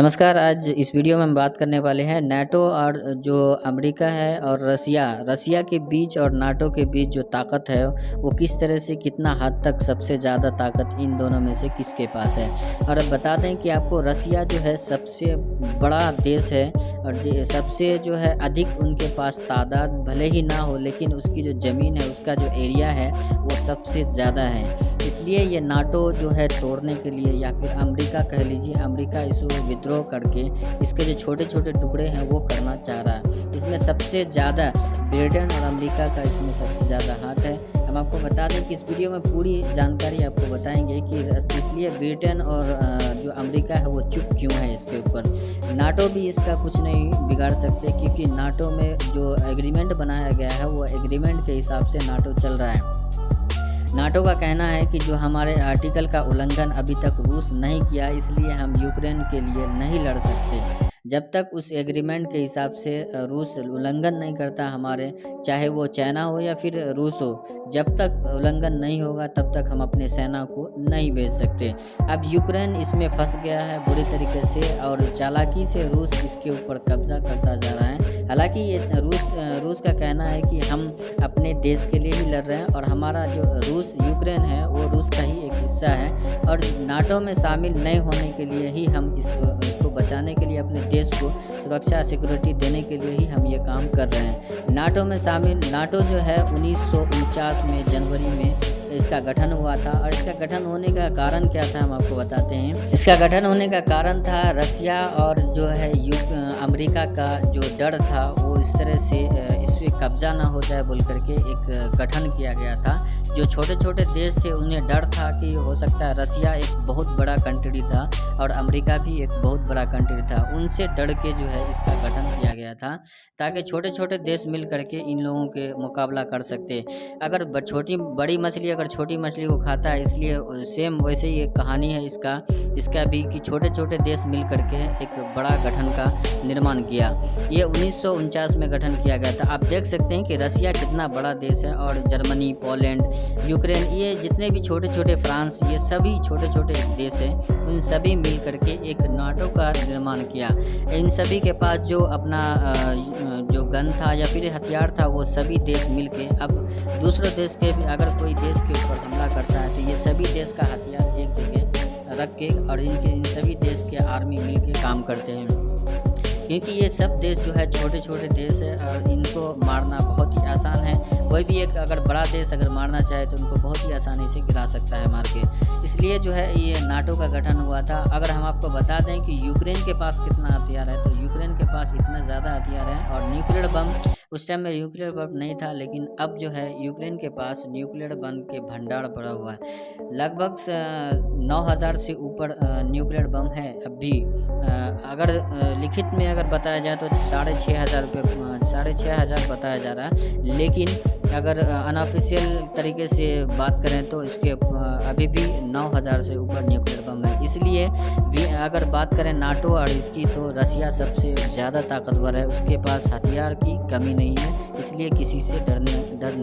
नमस्कार। आज इस वीडियो में हम बात करने वाले हैं नाटो और जो अमेरिका है और रसिया के बीच और नाटो के बीच जो ताकत है वो किस तरह से कितना हद तक सबसे ज़्यादा ताकत इन दोनों में से किसके पास है। और अब बता दें कि आपको रसिया जो है सबसे बड़ा देश है और सबसे जो है अधिक उनके पास तादाद भले ही ना हो, लेकिन उसकी जो ज़मीन है, उसका जो एरिया है वो सबसे ज़्यादा है। इसलिए ये नाटो जो है तोड़ने के लिए, या फिर अमेरिका कह लीजिए, अमेरिका इसको विद्रोह करके इसके जो छोटे छोटे टुकड़े हैं वो करना चाह रहा है। इसमें सबसे ज़्यादा ब्रिटेन और अमेरिका का इसमें सबसे ज़्यादा हाथ है। हम आपको बता दें कि इस वीडियो में पूरी जानकारी आपको बताएंगे कि इसलिए ब्रिटेन और जो अमेरिका है वो चुप क्यों है इसके ऊपर। नाटो भी इसका कुछ नहीं बिगाड़ सकते, क्योंकि नाटो में जो एग्रीमेंट बनाया गया है वो एग्रीमेंट के हिसाब से नाटो चल रहा है। नाटो का कहना है कि जो हमारे आर्टिकल का उल्लंघन अभी तक रूस नहीं किया, इसलिए हम यूक्रेन के लिए नहीं लड़ सकते। जब तक उस एग्रीमेंट के हिसाब से रूस उल्लंघन नहीं करता हमारे, चाहे वो चाइना हो या फिर रूस हो, जब तक उल्लंघन नहीं होगा तब तक हम अपने सेना को नहीं भेज सकते। अब यूक्रेन इसमें फंस गया है बुरी तरीके से और चालाकी से रूस इसके ऊपर कब्जा करता जा रहा है। हालांकि ये रूस का कहना है कि हम अपने देश के लिए ही लड़ रहे हैं और हमारा जो यूक्रेन है वो रूस का ही एक हिस्सा है, और नाटो में शामिल नहीं होने के लिए ही हम इसको बचाने के लिए, अपने देश को सुरक्षा सिक्योरिटी देने के लिए ही हम ये काम कर रहे हैं। नाटो जो है 1949 में जनवरी में इसका गठन हुआ था, और इसका गठन होने का कारण क्या था हम आपको बताते हैं। इसका गठन होने का कारण था रसिया और जो है अमेरिका का जो डर था, वो इस तरह से इस पे कब्जा ना हो जाए बोल करके एक गठन किया गया था। जो छोटे छोटे देश थे उन्हें डर था कि हो सकता है रसिया एक बहुत बड़ा कंट्री था और अमेरिका भी एक बहुत बड़ा कंट्री था, उनसे डर के जो है इसका गठन किया गया था, ताकि छोटे छोटे देश मिल करके इन लोगों के मुकाबला कर सकते। अगर बड़ी मछली अगर छोटी मछली को खाता है, इसलिए सेम वैसे ही एक कहानी है इसका भी कि छोटे छोटे देश मिल करके एक बड़ा गठन का निर्माण किया। ये 1949 में गठन किया गया था। आप देख सकते हैं कि रसिया कितना बड़ा देश है, और जर्मनी, पोलैंड, यूक्रेन, ये जितने भी छोटे छोटे, फ्रांस, ये सभी छोटे छोटे देश हैं, उन सभी मिल करके एक नाटो का निर्माण किया। इन सभी के पास जो अपना जो गन था या फिर हथियार था, वो सभी देश मिलके अब दूसरे देश के भी अगर कोई देश के ऊपर हमला करता है तो ये सभी देश का हथियार एक जगह रख के और इन सभी देश के आर्मी मिलके काम करते हैं, क्योंकि ये सब देश जो है छोटे छोटे देश है और इनको मारना बहुत ही आसान है। कोई भी एक अगर बड़ा देश अगर मारना चाहे तो उनको बहुत ही आसानी से गिरा सकता है मार के। इसलिए जो है ये नाटो का गठन हुआ था। अगर हम आपको बता दें कि यूक्रेन के पास कितना हथियार है, तो यूक्रेन के पास इतना ज़्यादा हथियार है, और न्यूक्लियर बम, उस टाइम में न्यूक्लियर बम नहीं था, लेकिन अब जो है यूक्रेन के पास न्यूक्लियर बम के भंडार पड़ा हुआ है। लगभग 9,000 से ऊपर न्यूक्लियर बम है अब भी। अगर लिखित में अगर बताया जाए तो 6,500 बताया जा रहा है, लेकिन अगर अनऑफिशियल तरीके से बात करें तो इसके अभी भी 9,000 से ऊपर न्यूक्लियर बम है। इसलिए अगर बात करें नाटो और इसकी, तो रसिया सबसे ज़्यादा ताकतवर है, उसके पास हथियार की कमी नहीं है, इसलिए किसी से डर